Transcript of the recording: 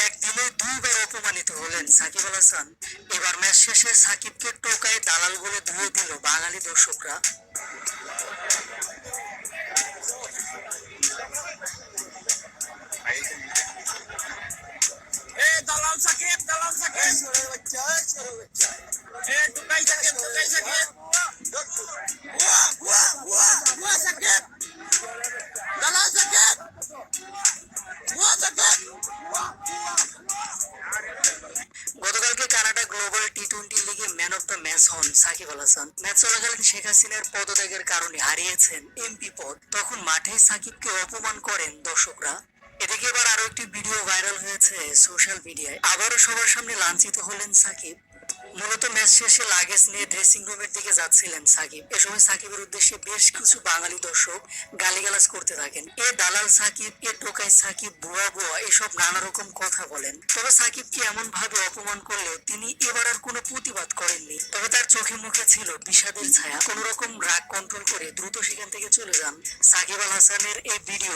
একদিনে দুইবার অপমানিত হলেন সাকিব আল হাসান। এবার ম্যাচ শেষে সাকিবকে টোকায় দালাল বলে ধুয়ে দিল বাঙালি দর্শকরা। গতকালকে কানাডা গ্লোবাল টি-20 লিগে ম্যান অফ দ্য ম্যাচ হন সাকিব আল হাসান। ম্যাচ চলাকালীন শেখ হাসিনার পদত্যাগের কারণে হারিয়েছেন এমপি পদ। তখন মাঠে সাকিবকে অপমান করেন দর্শকরা। এদিকে এবার আরো একটি ভিডিও ভাইরাল হয়েছে সোশ্যাল মিডিয়ায়। আবারও সবার সামনে লাঞ্ছিত হলেন সাকিব। মূলত ম্যাচ শেষে লাগেজ নিয়ে ড্রেসিং রুমের দিকে যাচ্ছিলেন সাকিব। এ সময় সাকিবের উদ্দেশ্যে বেশ কিছু বাঙালি দর্শক গালিগালাজ করতে থাকেন। এ দালাল সাকিব, এ টোকাই সাকিব, বুয়া বুয়া, এসব নানা রকম কথা বলেন। তবে সাকিবকে এমন ভাবে অপমান করলেও তিনি এবার আর কোনো প্রতিবাদ করেননি। তবে তার চোখে মুখে ছিল বিষাদের ছায়া। কোন রকম রাগ কন্ট্রোল করে দ্রুত সেখান থেকে চলে যান। সাকিব আল হাসানের এই ভিডিও